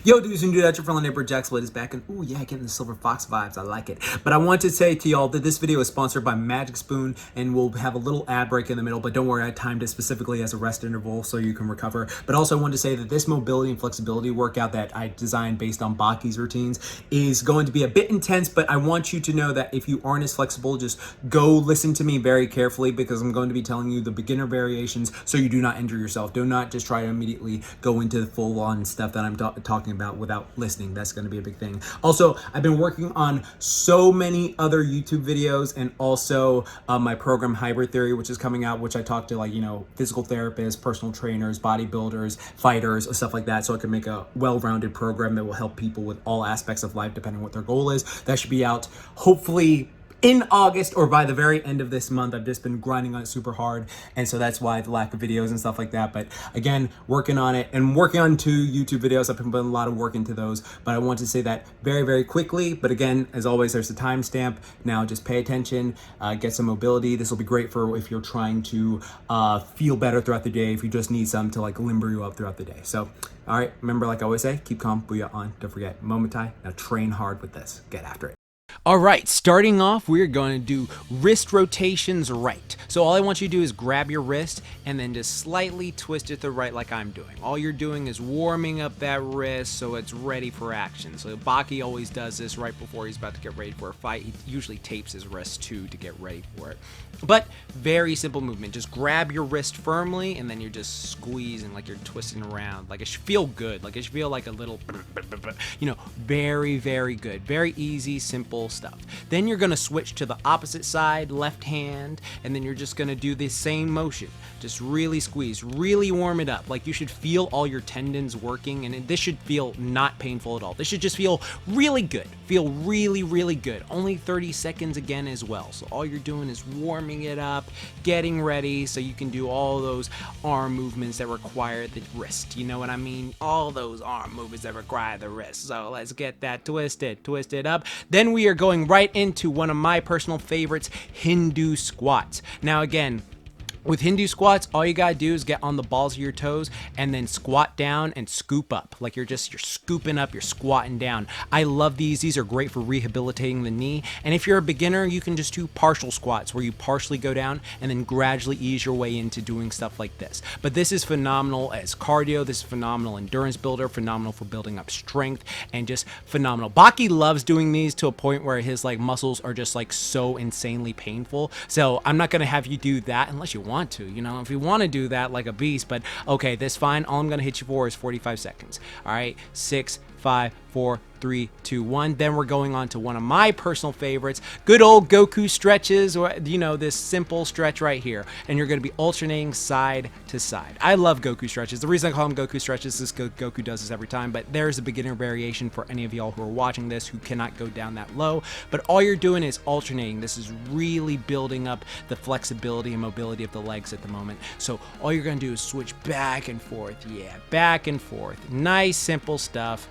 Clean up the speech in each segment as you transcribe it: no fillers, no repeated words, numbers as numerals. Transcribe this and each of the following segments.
Yo, dudes and dudettes, your friendly neighbor JaxBlade is back, and ooh yeah, getting the Silver Fox vibes, I like it. But I want to say to y'all that this video is sponsored by Magic Spoon, and we'll have a little ad break in the middle, but don't worry, I timed it specifically as a rest interval so you can recover. But also I wanted to say that this mobility and flexibility workout that I designed based on Baki's routines is going to be a bit intense, but I want you to know that if you aren't as flexible, just go listen to me very carefully, because I'm going to be telling you the beginner variations so you do not injure yourself. Do not just try to immediately go into the full-on stuff that I'm talking about without listening. That's going to be a big thing. Also, I've been working on so many other YouTube videos, and also my program Hybrid Theory, which is coming out, which I talk to, like, you know, physical therapists, personal trainers, bodybuilders, fighters, stuff like that, so I can make a well-rounded program that will help people with all aspects of life depending on what their goal is. That should be out hopefully in August or by the very end of this month. I've just been grinding on it super hard, and so that's why the lack of videos and stuff like that. But again, working on it and working on 2 YouTube videos. I've been putting a lot of work into those, but I want to say that very, very quickly. But again, as always, there's a timestamp. Now just pay attention, get some mobility. This will be great for if you're trying to feel better throughout the day, if you just need some to like limber you up throughout the day. So, all right, remember, like I always say, keep calm, booyah on. Don't forget, Momentai. Now train hard with this. Get after it. All right, starting off, we're going to do wrist rotations right. So all I want you to do is grab your wrist and then just slightly twist it to the right like I'm doing. All you're doing is warming up that wrist so it's ready for action. So Baki always does this right before he's about to get ready for a fight. He usually tapes his wrist too to get ready for it. But very simple movement. Just grab your wrist firmly and then you're just squeezing like you're twisting around. Like it should feel good. Like it should feel like a little, you know, very, very good. Very easy, simple stuff. Then you're going to switch to the opposite side, left hand, and then you're just going to do the same motion. Just really squeeze, really warm it up. Like you should feel all your tendons working, and this should feel not painful at all. This should just feel really good. Feel really, really good. Only 30 seconds again as well. So all you're doing is warming it up, getting ready so you can do all those arm movements that require the wrist. You know what I mean? All those arm movements that require the wrist. So let's get that twisted up. Then we are going right into one of my personal favorites, Hindu squats. Now again, with Hindu squats, all you gotta do is get on the balls of your toes and then squat down and scoop up. Like you're scooping up, you're squatting down. I love these. These are great for rehabilitating the knee. And if you're a beginner, you can just do partial squats where you partially go down and then gradually ease your way into doing stuff like this. But this is phenomenal as cardio. This is phenomenal endurance builder, phenomenal for building up strength, and just phenomenal. Baki loves doing these to a point where his like muscles are just like so insanely painful. So I'm not gonna have you do that unless you want to, you know, if you want to do that like a beast. But okay, that's fine. All I'm gonna hit you for is 45 seconds. All right, 6, 5, 4, 3, 2, 1. Then we're going on to one of my personal favorites, good old Goku stretches, or you know, this simple stretch right here, and you're going to be alternating side to side. I love Goku stretches. The reason I call them Goku stretches is because Goku does this every time, but there's a beginner variation for any of y'all who are watching this who cannot go down that low. But all you're doing is alternating. This is really building up the flexibility and mobility of the legs at the moment. So all you're going to do is switch back and forth. Yeah, back and forth. Nice simple stuff.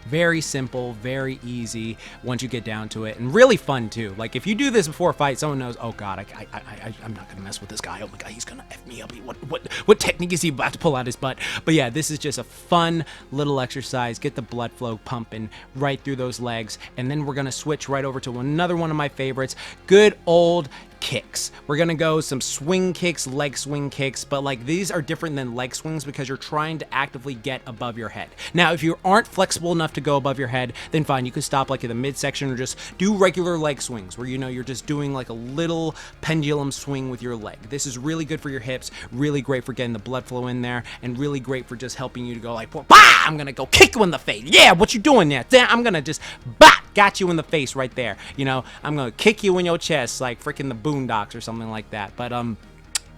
Very simple, very easy once you get down to it, and really fun too. Like if you do this before a fight, someone knows, oh god, I'm not gonna mess with this guy. Oh my god, he's gonna F me up. What technique is he about to pull out his butt? But yeah, this is just a fun little exercise. Get the blood flow pumping right through those legs, and then we're gonna switch right over to another one of my favorites, good old kicks. We're gonna go some swing kicks, leg swing kicks, but like these are different than leg swings because you're trying to actively get above your head. Now, if you aren't flexible enough to go above your head, then fine, you can stop like in the midsection or just do regular leg swings where, you know, you're just doing like a little pendulum swing with your leg. This is really good for your hips, really great for getting the blood flow in there, and really great for just helping you to go like, bah! I'm gonna go kick you in the face. Yeah, what you doing there? I'm gonna just, bah! Got you in the face right there. You know, I'm gonna kick you in your chest like freaking the Boondocks or something like that. But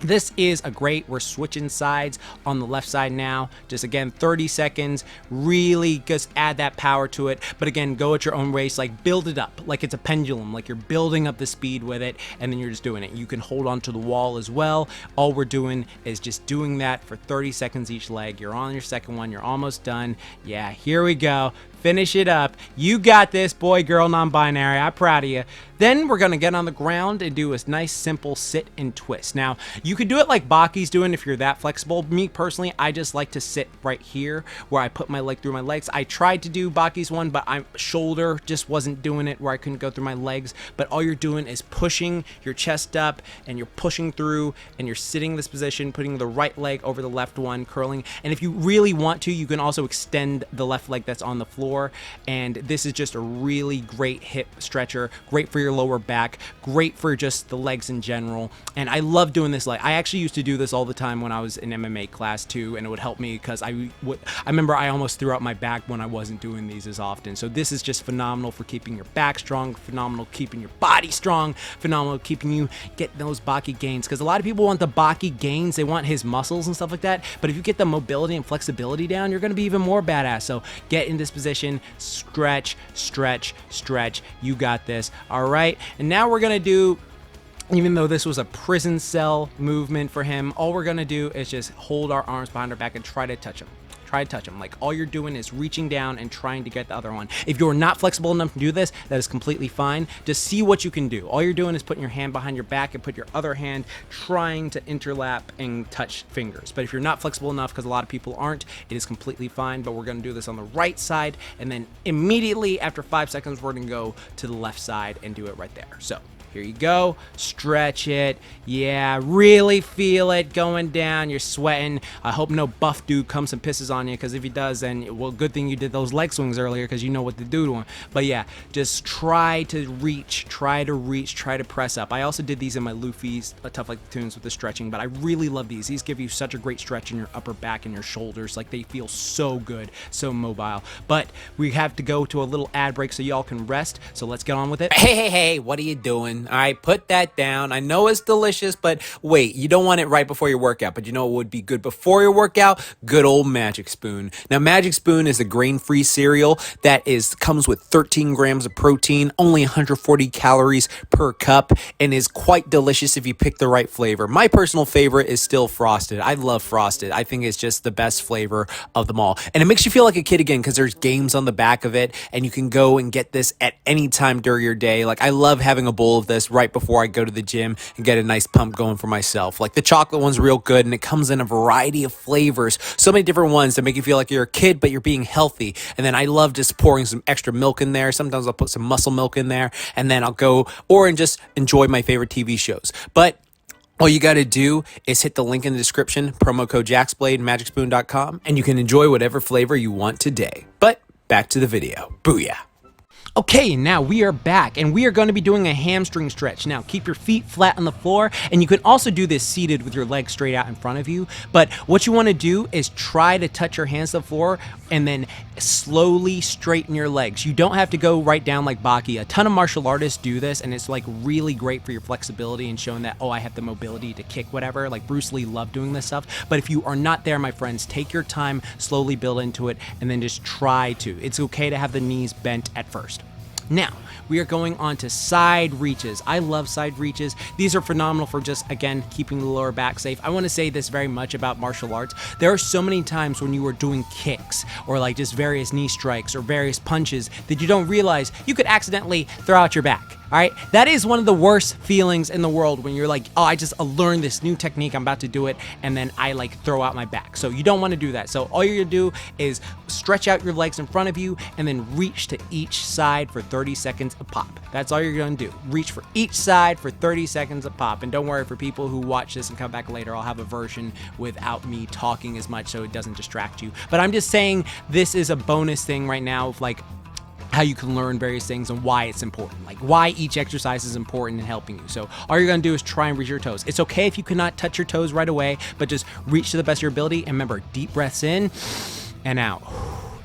this is a great, we're switching sides on the left side now. Just again, 30 seconds, really just add that power to it. But again, go at your own race, like build it up like it's a pendulum, like you're building up the speed with it, and then you're just doing it. You can hold on to the wall as well. All we're doing is just doing that for 30 seconds each leg. You're on your second one, you're almost done. Yeah, here we go. Finish it up. You got this, boy, girl, non-binary. I'm proud of you. Then we're going to get on the ground and do a nice, simple sit and twist. Now, you could do it like Baki's doing if you're that flexible. Me, personally, I just like to sit right here where I put my leg through my legs. I tried to do Baki's one, but my shoulder just wasn't doing it where I couldn't go through my legs. But all you're doing is pushing your chest up and you're pushing through and you're sitting in this position, putting the right leg over the left one, curling. And if you really want to, you can also extend the left leg that's on the floor. And this is just a really great hip stretcher, great for your lower back, great for just the legs in general. And I love doing this. Like, I actually used to do this all the time when I was in MMA class too, and it would help me because I remember I almost threw out my back when I wasn't doing these as often. So this is just phenomenal for keeping your back strong, phenomenal keeping your body strong, phenomenal keeping you get those Baki gains, because a lot of people want the Baki gains, they want his muscles and stuff like that, but if you get the mobility and flexibility down, you're going to be even more badass. So get in this position, stretch, stretch, stretch. You got this. All right, and now we're going to do, even though this was a prison cell movement for him, all we're going to do is just hold our arms behind our back and try to touch him. Try to touch him. Like, all you're doing is reaching down and trying to get the other one. If you're not flexible enough to do this, that is completely fine. Just see what you can do. All you're doing is putting your hand behind your back and put your other hand trying to interlap and touch fingers. But if you're not flexible enough, because a lot of people aren't, it is completely fine. But we're going to do this on the right side, and then immediately after 5 seconds, we're going to go to the left side and do it right there. So here you go. Stretch it. Yeah, really feel it going down. You're sweating. I hope no buff dude comes and pisses on you, because if he does, then, well, good thing you did those leg swings earlier, because you know what to do to him. But yeah, just try to reach, try to press up. I also did these in my Luffy's Tough Like the Tunes with the stretching, but I really love these. These give you such a great stretch in your upper back and your shoulders. Like, they feel so good, so mobile. But we have to go to a little ad break so y'all can rest. So let's get on with it. Hey, what are you doing? All right, put that down. I know it's delicious, but wait, you don't want it right before your workout. But you know what would be good before your workout? Good old Magic Spoon. Now, Magic Spoon is a grain-free cereal that comes with 13 grams of protein, only 140 calories per cup, and is quite delicious if you pick the right flavor. My personal favorite is still Frosted. I love Frosted. I think it's just the best flavor of them all. And it makes you feel like a kid again, because there's games on the back of it, and you can go and get this at any time during your day. Like, I love having a bowl of this right before I go to the gym and get a nice pump going for myself. Like, the chocolate one's real good, and it comes in a variety of flavors. So many different ones that make you feel like you're a kid, but you're being healthy. And then I love just pouring some extra milk in there. Sometimes I'll put some muscle milk in there, and then I'll go and just enjoy my favorite TV shows. But all you got to do is hit the link in the description, promo code JaxBlade, magicspoon.com, and you can enjoy whatever flavor you want today. But back to the video. Booyah. Okay, now we are back, and we are going to be doing a hamstring stretch. Now, keep your feet flat on the floor, and you can also do this seated with your legs straight out in front of you. But what you want to do is try to touch your hands to the floor and then slowly straighten your legs. You don't have to go right down like Baki. A ton of martial artists do this, and it's like really great for your flexibility and showing that, oh, I have the mobility to kick whatever. Like, Bruce Lee loved doing this stuff. But if you are not there, my friends, take your time, slowly build into it, and then just try to. It's okay to have the knees bent at first. Now, we are going on to side reaches. I love side reaches. These are phenomenal for just, again, keeping the lower back safe. I want to say this very much about martial arts. There are so many times when you are doing kicks or like just various knee strikes or various punches that you don't realize you could accidentally throw out your back. All right, that is one of the worst feelings in the world when you're like, oh, I just learned this new technique, I'm about to do it, and then I like throw out my back. So you don't want to do that. So all you're gonna do is stretch out your legs in front of you and then reach to each side for 30 seconds a pop. That's all you're gonna do. Reach for each side for 30 seconds a pop. And don't worry, for people who watch this and come back later, I'll have a version without me talking as much so it doesn't distract you. But I'm just saying this is a bonus thing right now of like how you can learn various things and why it's important, like why each exercise is important in helping you. So all you're gonna do is try and reach your toes. It's okay if you cannot touch your toes right away, but just reach to the best of your ability. And remember, deep breaths in and out.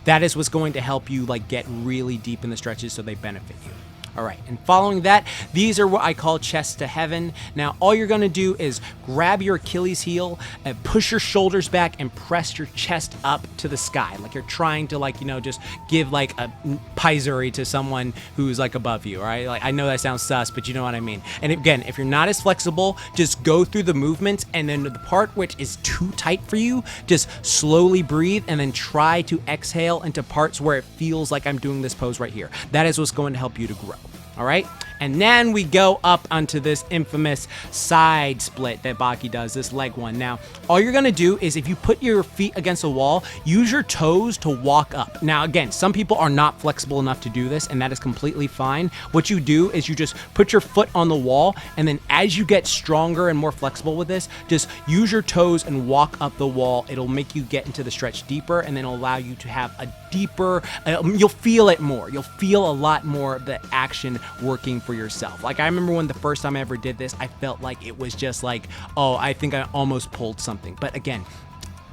That is what's going to help you like get really deep in the stretches so they benefit you. All right, and following that, these are what I call chest to heaven. Now, all you're gonna do is grab your Achilles heel and push your shoulders back and press your chest up to the sky. Like you're trying to like, you know, just give like a paizuri to someone who's like above you, all right? Like I know that sounds sus, but you know what I mean. And again, if you're not as flexible, just go through the movements, and then the part which is too tight for you, just slowly breathe and then try to exhale into parts where it feels like I'm doing this pose right here. That is what's going to help you to grow. All right, and then we go up onto this infamous side split that Baki does, this leg one. Now, all you're gonna do is if you put your feet against a wall, use your toes to walk up. Now, again, some people are not flexible enough to do this, and that is completely fine. What you do is you just put your foot on the wall, and then as you get stronger and more flexible with this, just use your toes and walk up the wall. It'll make you get into the stretch deeper, and then it'll allow you to have a deeper, you'll feel it more. You'll feel a lot more of the action working for yourself. Like I remember when the first time I ever did this, I felt like it was just like, oh, I think I almost pulled something. But again,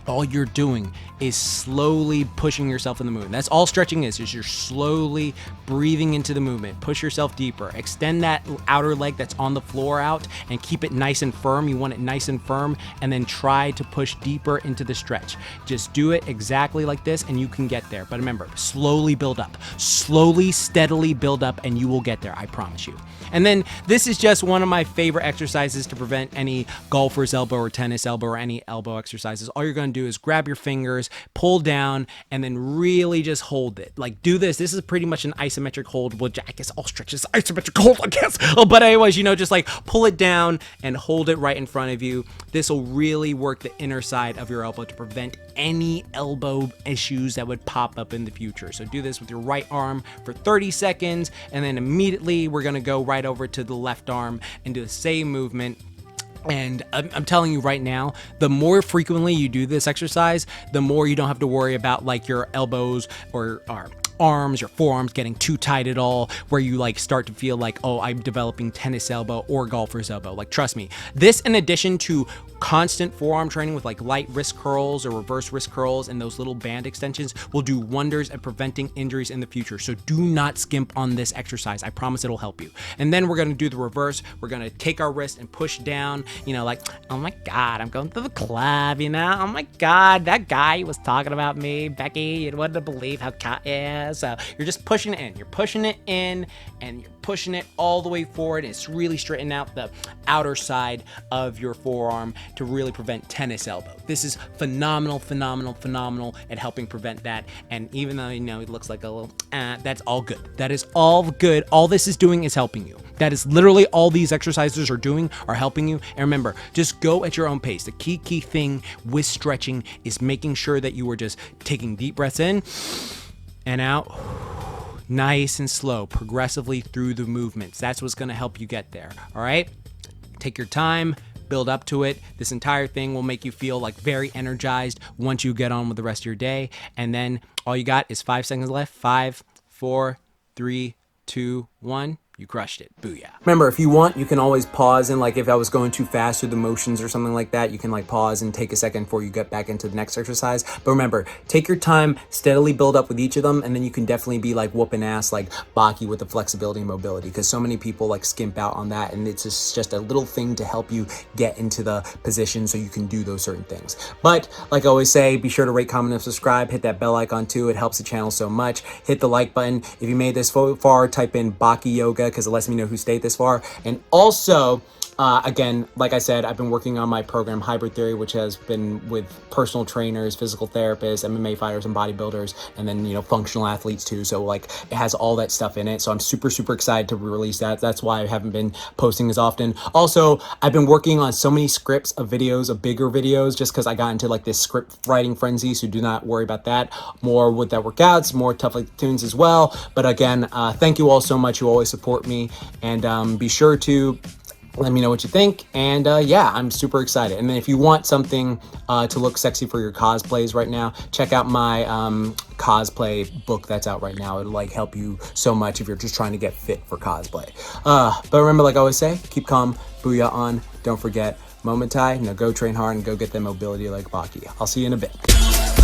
all you're doing is slowly pushing yourself in the movement. That's all stretching is you're slowly breathing into the movement. Push yourself deeper. Extend that outer leg that's on the floor out and keep it nice and firm. You want it nice and firm, and then try to push deeper into the stretch. Just do it exactly like this and you can get there. But remember, slowly build up. Slowly, steadily build up and you will get there, I promise you. And then this is just one of my favorite exercises to prevent any golfer's elbow or tennis elbow or any elbow exercises. All you're going to do is grab your fingers, pull down, and then really just hold it. Like do this. This is pretty much an isometric hold. Well, I guess all stretches isometric hold, I guess. Oh, but anyways, you know, just like pull it down and hold it right in front of you. This will really work the inner side of your elbow to prevent any elbow issues that would pop up in the future. So do this with your right arm for 30 seconds, and then immediately we're gonna go right over to the left arm and do the same movement. And I'm telling you right now, the more frequently you do this exercise, the more you don't have to worry about like your elbows or arms, your forearms getting too tight at all, where you like start to feel like, oh, I'm developing tennis elbow or golfer's elbow. Like, trust me, this in addition to constant forearm training with like light wrist curls or reverse wrist curls and those little band extensions will do wonders at preventing injuries in the future. So do not skimp on this exercise. I promise it'll help you. And then we're going to do the reverse. We're going to take our wrist and push down, you know, like, oh my God, I'm going to the club, you know, oh my God, that guy was talking about me, Becky, you wouldn't believe how cat is. So you're just pushing it in. You're pushing it in and you're pushing it all the way forward. It's really straightening out the outer side of your forearm to really prevent tennis elbow. This is phenomenal, phenomenal, phenomenal at helping prevent that. And even though, you know, it looks like a little, that's all good. That is all good. All this is doing is helping you. That is literally all these exercises are doing, are helping you. And remember, just go at your own pace. The key thing with stretching is making sure that you are just taking deep breaths in and out, nice and slow, progressively through the movements. That's what's gonna help you get there, all right? Take your time, build up to it. This entire thing will make you feel like very energized once you get on with the rest of your day. And then all you got is 5 seconds left. 5, 4, 3, 2, 1. You crushed it. Booyah. Remember, if you want, you can always pause, and like if I was going too fast through the motions or something like that, you can like pause and take a second before you get back into the next exercise. But remember, take your time, steadily build up with each of them, and then you can definitely be like whooping ass like Baki with the flexibility and mobility, because so many people like skimp out on that, and it's just a little thing to help you get into the position so you can do those certain things. But like I always say, be sure to rate, comment, and subscribe. Hit that bell icon too. It helps the channel so much. Hit the like button. If you made this far, type in Baki Yoga, because it lets me know who stayed this far. And also, again, like I said, I've been working on my program Hybrid Theory, which has been with personal trainers, physical therapists, MMA fighters, and bodybuilders, and then, you know, functional athletes too. So like it has all that stuff in it. So I'm super excited to release that. That's why I haven't been posting as often. Also, I've been working on so many scripts of videos, of bigger videos, just because I got into like this script writing frenzy. So do not worry about that. More with that workouts, more tough like tunes as well. But again, thank you all so much. You always support me, and be sure to let me know what you think. And yeah, I'm super excited. And then if you want something to look sexy for your cosplays right now, check out my cosplay book that's out right now. It'll like help you so much if you're just trying to get fit for cosplay. But remember, like I always say, keep calm, booyah on. Don't forget, momentai, go train hard and go get that mobility like Baki. I'll see you in a bit.